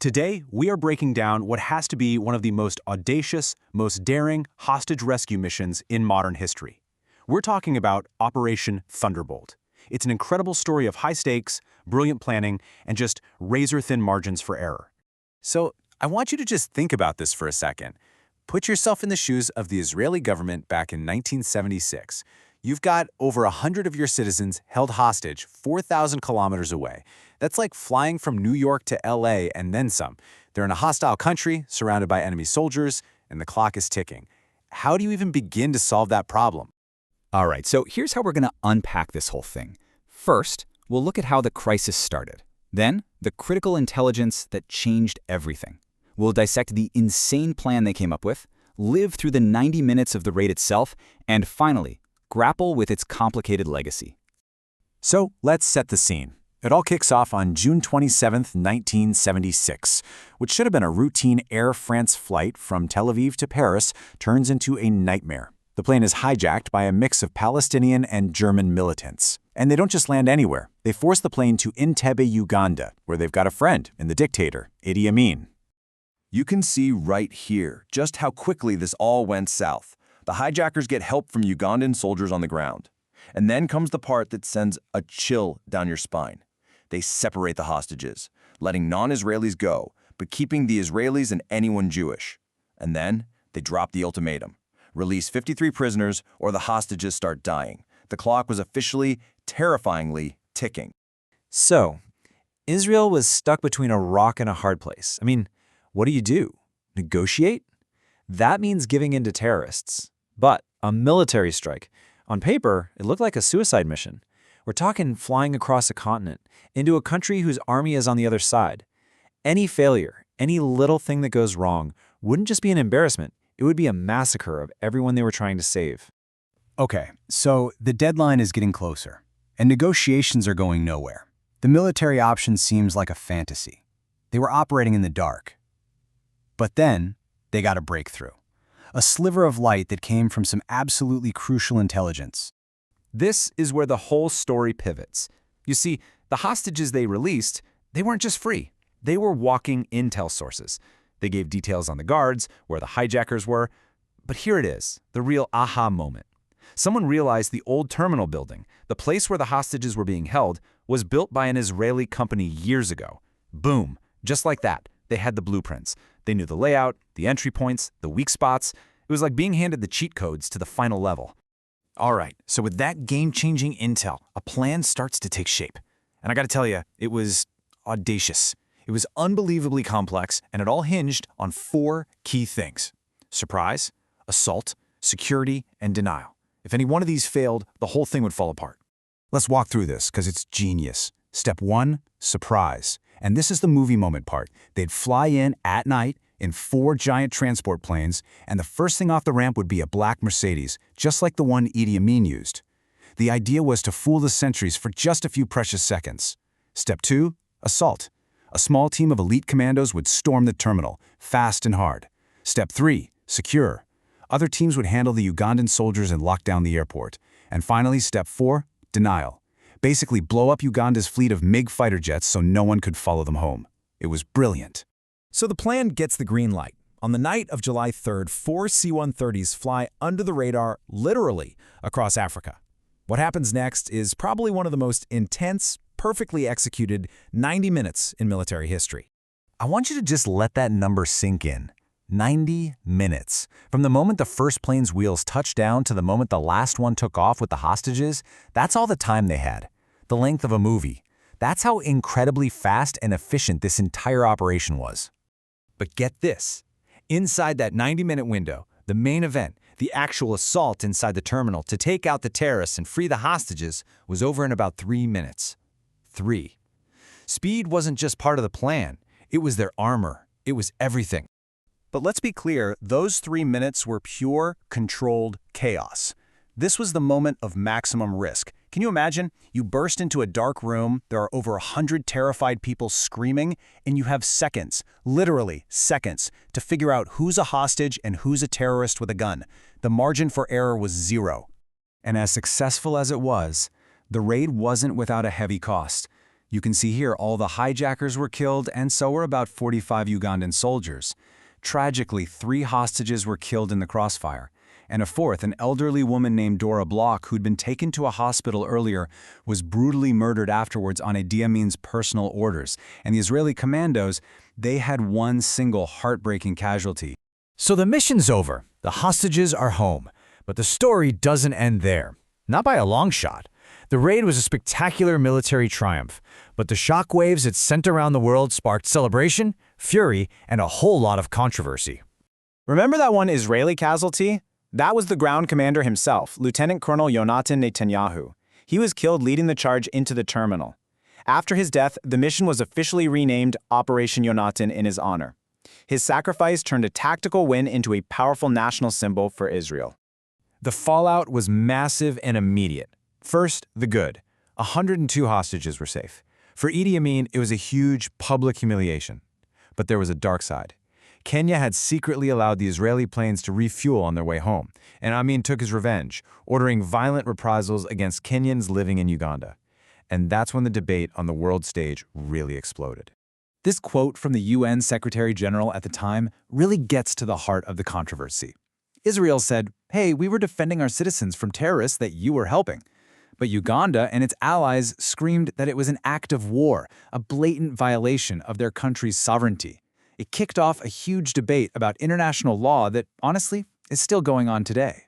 Today, we are breaking down what has to be one of the most audacious, most daring hostage rescue missions in modern history. We're talking about Operation Thunderbolt. It's an incredible story of high stakes, brilliant planning, and just razor-thin margins for error. So, I want you to just think about this for a second. Put yourself in the shoes of the Israeli government back in 1976. You've got over 100 of your citizens held hostage 4,000 kilometers away. That's like flying from New York to LA and then some. They're in a hostile country, surrounded by enemy soldiers, and the clock is ticking. How do you even begin to solve that problem? All right, so here's how we're going to unpack this whole thing. First, we'll look at how the crisis started. Then, the critical intelligence that changed everything. We'll dissect the insane plan they came up with, live through the 90 minutes of the raid itself, and finally, grapple with its complicated legacy. So, let's set the scene. It all kicks off on June 27, 1976, which should have been a routine Air France flight from Tel Aviv to Paris turns into a nightmare. The plane is hijacked by a mix of Palestinian and German militants. And they don't just land anywhere. They force the plane to Entebbe, Uganda, where they've got a friend in the dictator, Idi Amin. You can see right here just how quickly this all went south. The hijackers get help from Ugandan soldiers on the ground. And then comes the part that sends a chill down your spine. They separate the hostages, letting non-Israelis go, but keeping the Israelis and anyone Jewish. And then they drop the ultimatum. Release 53 prisoners or the hostages start dying. The clock was officially, terrifyingly ticking. So, Israel was stuck between a rock and a hard place. I mean, what do? Negotiate? That means giving in to terrorists. But a military strike. On paper, it looked like a suicide mission. We're talking flying across a continent, into a country whose army is on the other side. Any failure, any little thing that goes wrong, wouldn't just be an embarrassment. It would be a massacre of everyone they were trying to save. Okay, so the deadline is getting closer, and negotiations are going nowhere. The military option seems like a fantasy. They were operating in the dark. But then, they got a breakthrough. A sliver of light that came from some absolutely crucial intelligence. This is where the whole story pivots. You see, the hostages they released, they weren't just free. They were walking intel sources. They gave details on the guards, where the hijackers were. But here it is, the real aha moment. Someone realized the old terminal building, the place where the hostages were being held, was built by an Israeli company years ago. Boom, just like that, they had the blueprints. They knew the layout, the entry points, the weak spots. It was like being handed the cheat codes to the final level. All right, so with that game-changing intel, a plan starts to take shape. And I gotta tell you, it was audacious. It was unbelievably complex, and it all hinged on 4 key things: surprise, assault, security, and denial. If any one of these failed, the whole thing would fall apart. Let's walk through this, because it's genius. Step 1, surprise. And this is the movie moment part. They'd fly in at night in 4 giant transport planes, and the first thing off the ramp would be a black Mercedes, just like the one Idi Amin used. The idea was to fool the sentries for just a few precious seconds. Step 2, assault. A small team of elite commandos would storm the terminal, fast and hard. Step 3, secure. Other teams would handle the Ugandan soldiers and lock down the airport. And finally, step 4, denial. Basically blow up Uganda's fleet of MiG fighter jets so no one could follow them home. It was brilliant. So the plan gets the green light. On the night of July 3rd, 4 C-130s fly under the radar, literally, across Africa. What happens next is probably one of the most intense, perfectly executed 90 minutes in military history. I want you to just let that number sink in. 90 minutes. From the moment the first plane's wheels touched down to the moment the last one took off with the hostages, that's all the time they had. The length of a movie. That's how incredibly fast and efficient this entire operation was. But get this. Inside that 90-minute window, the main event, the actual assault inside the terminal to take out the terrorists and free the hostages, was over in about 3 minutes. 3. Speed wasn't just part of the plan. It was their armor. It was everything. But let's be clear, those 3 minutes were pure, controlled chaos. This was the moment of maximum risk. Can you imagine? You burst into a dark room, there are over 100 terrified people screaming, and you have seconds, literally seconds, to figure out who's a hostage and who's a terrorist with a gun. The margin for error was 0. And as successful as it was, the raid wasn't without a heavy cost. You can see here all the hijackers were killed, and so were about 45 Ugandan soldiers. Tragically, 3 hostages were killed in the crossfire, and a fourth, an elderly woman named Dora Bloch, who'd been taken to a hospital earlier, was brutally murdered afterwards on Idi Amin's personal orders. And the Israeli commandos, they had one single heartbreaking casualty. So the mission's over. The hostages are home. But the story doesn't end there. Not by a long shot. The raid was a spectacular military triumph, but the shockwaves it sent around the world sparked celebration, fury, and a whole lot of controversy. Remember that one Israeli casualty? That was the ground commander himself, Lieutenant Colonel Yonatan Netanyahu. He was killed leading the charge into the terminal. After his death, the mission was officially renamed Operation Yonatan in his honor. His sacrifice turned a tactical win into a powerful national symbol for Israel. The fallout was massive and immediate. First, the good. 102 hostages were safe. For Idi Amin, it was a huge public humiliation. But there was a dark side. Kenya had secretly allowed the Israeli planes to refuel on their way home, and Amin took his revenge, ordering violent reprisals against Kenyans living in Uganda. And that's when the debate on the world stage really exploded. This quote from the UN Secretary General at the time really gets to the heart of the controversy. Israel said, "Hey, we were defending our citizens from terrorists that you were helping." But Uganda and its allies screamed that it was an act of war, a blatant violation of their country's sovereignty. It kicked off a huge debate about international law that, honestly, is still going on today.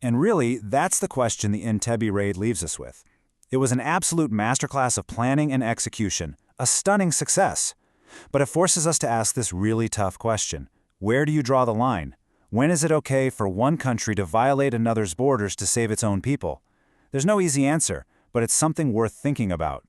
And really, that's the question the Entebbe Raid leaves us with. It was an absolute masterclass of planning and execution, a stunning success. But it forces us to ask this really tough question. Where do you draw the line? When is it okay for one country to violate another's borders to save its own people? There's no easy answer, but it's something worth thinking about.